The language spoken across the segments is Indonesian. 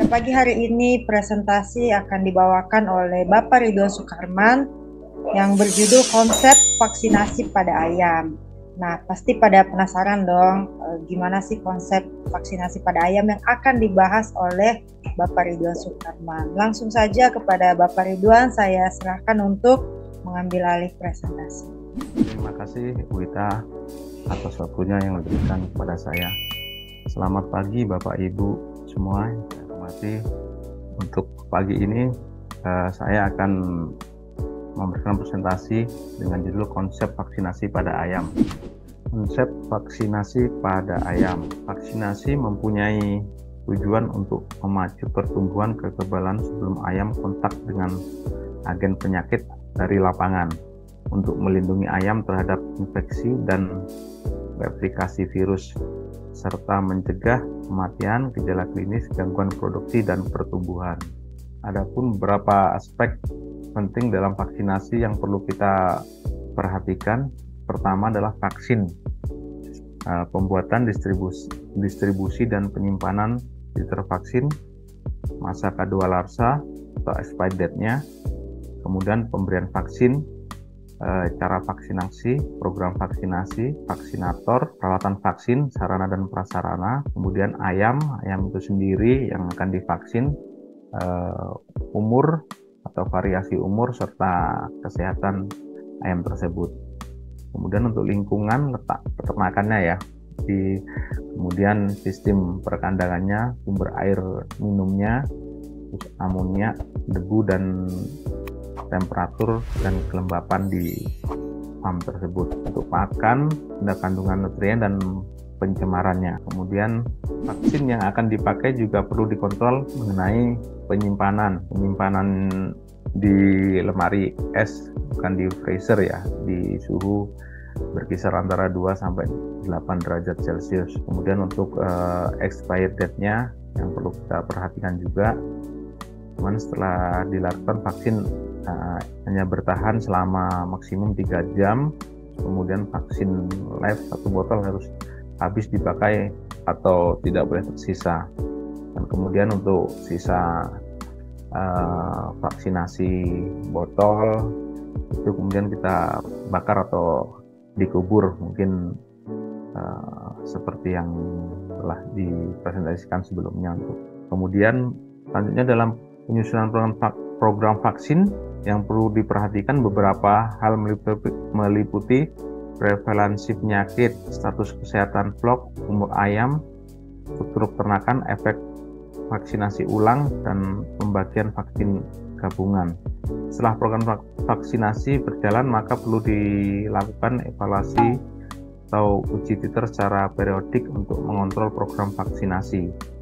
Pagi hari ini presentasi akan dibawakan oleh Bapak Ridwan Sukarman yang berjudul konsep vaksinasi pada ayam. Nah, pasti pada penasaran dong, gimana sih konsep vaksinasi pada ayam yang akan dibahas oleh Bapak Ridwan Sukarman. Langsung saja kepada Bapak Ridwan, saya serahkan untuk mengambil alih presentasi. Terima kasih Bu Ita atas waktunya yang diberikan kepada saya. Selamat pagi Bapak Ibu semua yang saya hormati. Untuk pagi ini saya akan memberikan presentasi dengan judul konsep vaksinasi pada ayam. Konsep vaksinasi pada ayam. Vaksinasi mempunyai tujuan untuk memacu pertumbuhan kekebalan sebelum ayam kontak dengan agen penyakit dari lapangan, untuk melindungi ayam terhadap infeksi dan replikasi virus, serta mencegah kematian, gejala klinis, gangguan produksi, dan pertumbuhan. Adapun beberapa aspek penting dalam vaksinasi yang perlu kita perhatikan. Pertama adalah vaksin, pembuatan, distribusi dan penyimpanan liter vaksin, masa kadaluarsa atau expired date-nya, kemudian pemberian vaksin, cara vaksinasi, program vaksinasi, vaksinator, peralatan vaksin, sarana dan prasarana, kemudian ayam itu sendiri yang akan divaksin, umur atau variasi umur, serta kesehatan ayam tersebut. Kemudian untuk lingkungan letak peternakannya ya, kemudian sistem perkandangannya, sumber air minumnya, amonia, debu, dan temperatur dan kelembapan di farm tersebut. Untuk pakan, kandungan nutrien dan pencemarannya. Kemudian vaksin yang akan dipakai juga perlu dikontrol mengenai penyimpanan di lemari es, bukan di freezer ya, di suhu berkisar antara 2 sampai 8 derajat Celcius. Kemudian untuk expired date-nya yang perlu kita perhatikan juga. Cuman setelah dilakukan, vaksin hanya bertahan selama maksimum 3 jam. Kemudian vaksin live 1 botol harus habis dipakai atau tidak boleh tersisa. Dan kemudian untuk sisa vaksinasi botol itu kemudian kita bakar atau dikubur, mungkin seperti yang telah dipresentasikan sebelumnya. Kemudian selanjutnya dalam penyusunan program vaksin yang perlu diperhatikan beberapa hal meliputi prevalensi penyakit, status kesehatan flok, umur ayam, struktur peternakan, efek vaksinasi ulang, dan pembagian vaksin gabungan. Setelah program vaksinasi berjalan, maka perlu dilakukan evaluasi atau uji titer secara periodik untuk mengontrol program vaksinasi.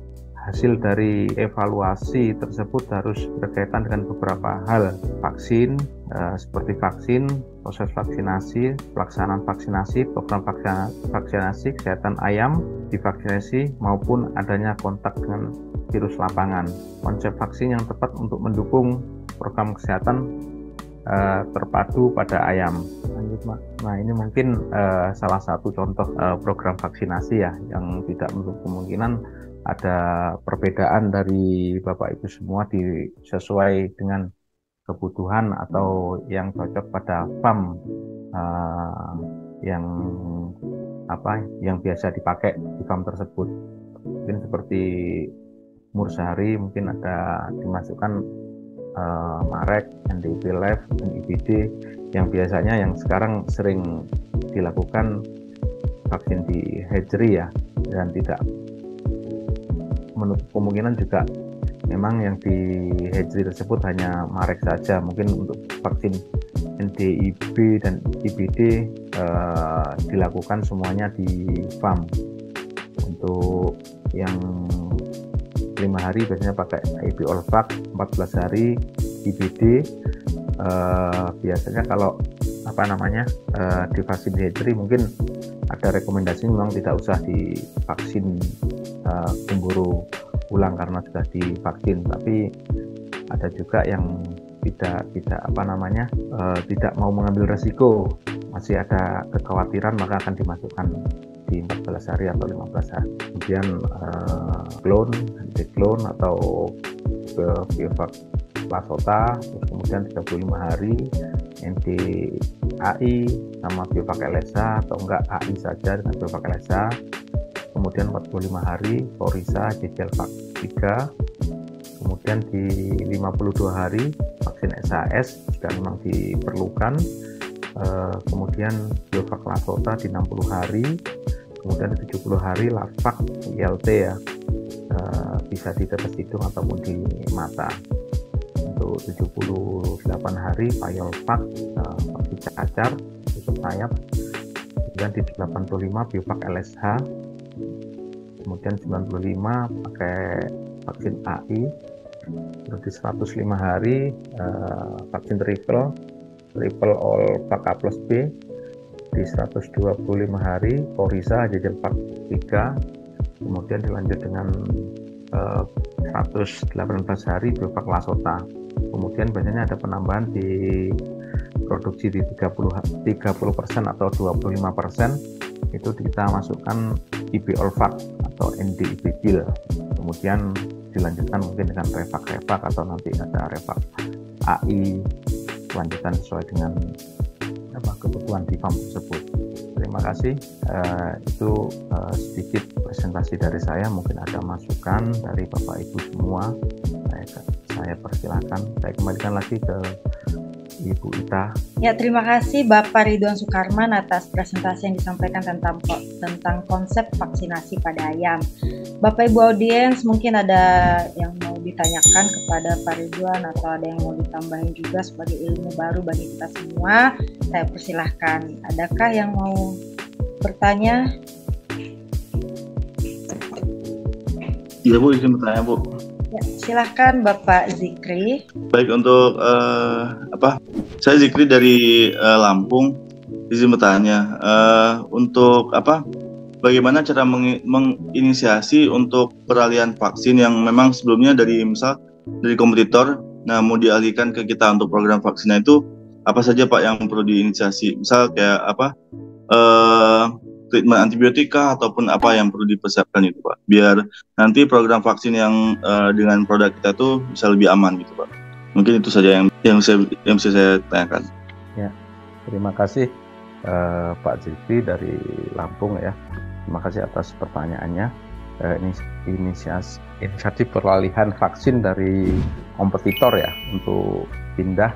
Hasil dari evaluasi tersebut harus berkaitan dengan beberapa hal, vaksin, seperti vaksin, proses vaksinasi, pelaksanaan vaksinasi, program vaksinasi, kesehatan ayam divaksinasi, maupun adanya kontak dengan virus lapangan. Konsep vaksin yang tepat untuk mendukung program kesehatan terpadu pada ayam. Lanjut, Mak. Nah, ini mungkin salah satu contoh program vaksinasi ya, yang tidak menutup kemungkinan ada perbedaan dari Bapak Ibu semua sesuai dengan kebutuhan atau yang cocok pada farm yang biasa dipakai di farm tersebut. Mungkin seperti umur sehari, mungkin ada dimasukkan Marek, NDIP Live, dan IBD yang biasanya yang sekarang sering dilakukan vaksin di hatchery ya, dan tidak menutup kemungkinan juga memang yang di hatchery tersebut hanya Marek saja. Mungkin untuk vaksin NDIB dan IBD dilakukan semuanya di farm. Untuk yang 5 hari biasanya pakai IP Olvac, 14 hari IBD. Biasanya kalau divaksin di hatchery, mungkin ada rekomendasi memang tidak usah divaksin kumburu ulang karena sudah divaksin, tapi ada juga yang tidak mau mengambil resiko, masih ada kekhawatiran, maka akan dimasukkan di di 14 hari atau 15 hari. Kemudian clone, anti-clone atau ke Biovac Plasota, terus kemudian 35 hari NDAI sama Biovac LSA, atau enggak AI saja dengan Biovac LSA. Kemudian 45 hari Corisa JJLvac 3. Kemudian di 52 hari vaksin SAS jika memang diperlukan. Kemudian Biovac Plasota di 60 hari. Kemudian di 70 hari Lavvac ILT ya, bisa di tetes hidung ataupun di mata. Untuk 78 hari Payolvac vaksin cacar tusuk sayap. Kemudian di 85 Biovac LSH. Kemudian 95 pakai vaksin AI. Terus di 105 hari vaksin triple all VAC A plus B. Di 125 hari Corisa JJLvac 3. Kemudian dilanjut dengan 118 hari Biovac Plasota. Kemudian biasanya ada penambahan di produksi di 30% atau 25%, itu kita masukkan IB-Olvac atau NDIB-Bil. Kemudian dilanjutkan mungkin dengan Revac atau nanti ada Revac AI lanjutan sesuai dengan kebutuhan di farm tersebut. Terima kasih. Itu sedikit presentasi dari saya. Mungkin ada masukan dari Bapak Ibu semua. Saya persilahkan. Saya kembalikan lagi ke Ibu Ita. Ya, terima kasih Bapak Ridwan Sukarman atas presentasi yang disampaikan tentang konsep vaksinasi pada ayam. Bapak Ibu audiens, mungkin ada yang mau ditanyakan kepada Pak Ridwan atau ada yang mau ditambahin juga sebagai ilmu baru bagi kita semua. Saya persilahkan. Adakah yang mau bertanya? Iya Bu, izin bertanya Bu. Ya, silahkan Bapak Zikri. Baik, untuk saya Zikri dari Lampung. Izin bertanya, untuk bagaimana cara menginisiasi untuk peralihan vaksin yang memang sebelumnya dari kompetitor, nah mau dialihkan ke kita untuk program vaksinnya itu apa saja Pak yang perlu diinisiasi? Misal kayak treatment antibiotika ataupun apa yang perlu dipersiapkan itu Pak, biar nanti program vaksin yang dengan produk kita tuh bisa lebih aman gitu Pak. Mungkin itu saja yang bisa saya tanyakan. Ya, terima kasih Pak Zikri dari Lampung ya. Terima kasih atas pertanyaannya. Inisiatif peralihan vaksin dari kompetitor ya untuk pindah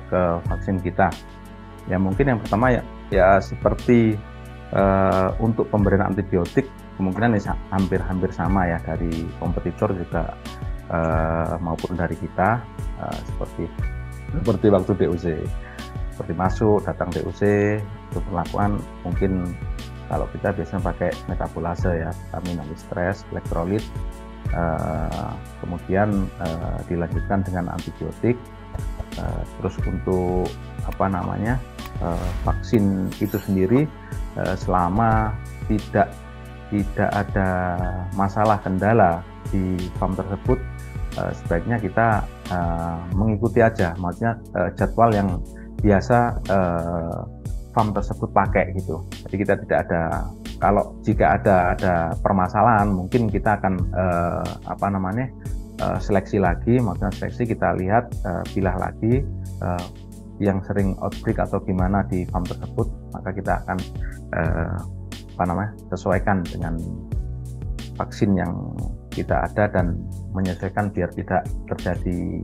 ke vaksin kita. Ya mungkin yang pertama ya seperti untuk pemberian antibiotik kemungkinan hampir sama ya dari kompetitor juga maupun dari kita, seperti waktu DOC, seperti datang DOC untuk melakukan mungkin kalau kita biasanya pakai metabolase ya, vitamin anti-stres, elektrolit, kemudian dilanjutkan dengan antibiotik. Terus untuk vaksin itu sendiri selama tidak ada masalah kendala di farm tersebut, sebaiknya kita mengikuti aja, maksudnya jadwal yang biasa farm tersebut pakai gitu. Jadi kita tidak ada, kalau jika ada permasalahan mungkin kita akan seleksi lagi, maksudnya seleksi kita lihat pilah lagi yang sering outbreak atau gimana di farm tersebut, maka kita akan sesuaikan dengan vaksin yang kita ada dan menyesuaikan biar tidak terjadi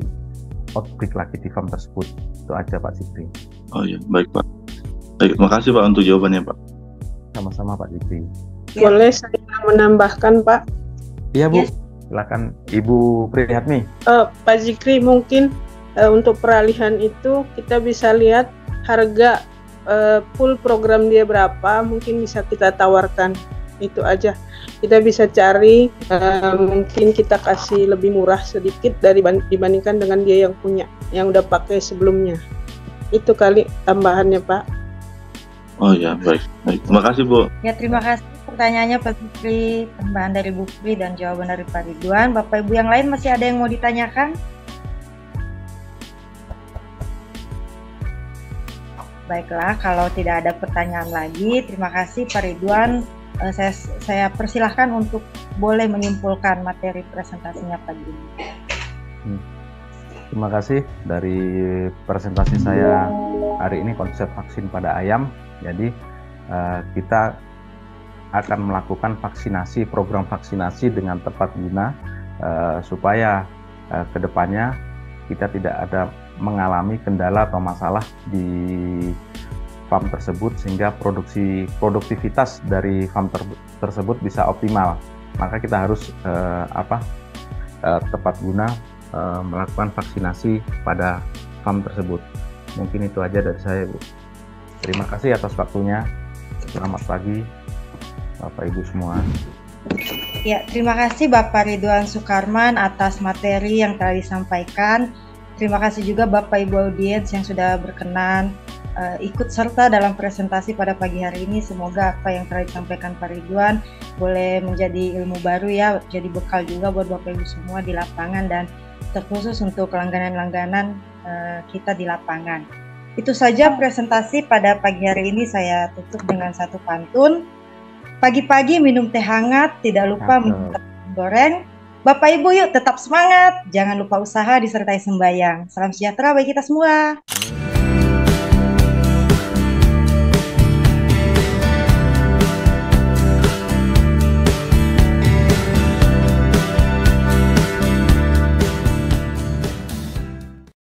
outbreak lagi di farm tersebut. Itu aja Pak Zikri. Oh iya, baik Pak. Baik, terima kasih Pak untuk jawabannya Pak. Sama-sama Pak Zikri. Boleh saya menambahkan Pak? Iya Bu, silakan Ibu Prihatmi. Pak Zikri, mungkin untuk peralihan itu kita bisa lihat harga full program dia berapa, mungkin bisa kita tawarkan. Itu aja. Kita bisa cari, mungkin kita kasih lebih murah sedikit dibandingkan dengan dia yang punya, yang udah pakai sebelumnya. Itu kali tambahannya Pak. Oh ya, baik. Terima kasih Bu. Ya, terima kasih pertanyaannya Pak Zikri, tambahan dari Bu Pri dan jawaban dari Pak Ridwan. Bapak Ibu yang lain masih ada yang mau ditanyakan? Baiklah, kalau tidak ada pertanyaan lagi, terima kasih Pak Ridwan. Saya persilahkan untuk boleh menyimpulkan materi presentasinya pagi ini. Terima kasih dari presentasi saya hari ini, konsep vaksin pada ayam. Jadi kita akan melakukan vaksinasi, program vaksinasi dengan tepat guna supaya kedepannya kita tidak ada mengalami kendala atau masalah di farm tersebut, sehingga produktivitas dari farm tersebut bisa optimal. Maka kita harus tepat guna melakukan vaksinasi pada farm tersebut. Mungkin itu aja dari saya, Bu. Terima kasih atas waktunya. Selamat pagi Bapak Ibu semua. Ya, terima kasih Bapak Ridwan Sukarman atas materi yang telah disampaikan. Terima kasih juga Bapak Ibu audiens yang sudah berkenan ikut serta dalam presentasi pada pagi hari ini. Semoga apa yang telah disampaikan Pak Ridwan boleh menjadi ilmu baru ya, jadi bekal juga buat Bapak Ibu semua di lapangan dan terkhusus untuk langganan-langganan kita di lapangan. Itu saja presentasi pada pagi hari ini. Saya tutup dengan satu pantun. Pagi-pagi minum teh hangat, tidak lupa minum teh goreng. Bapak Ibu yuk tetap semangat, jangan lupa usaha disertai sembahyang. Salam sejahtera bagi kita semua.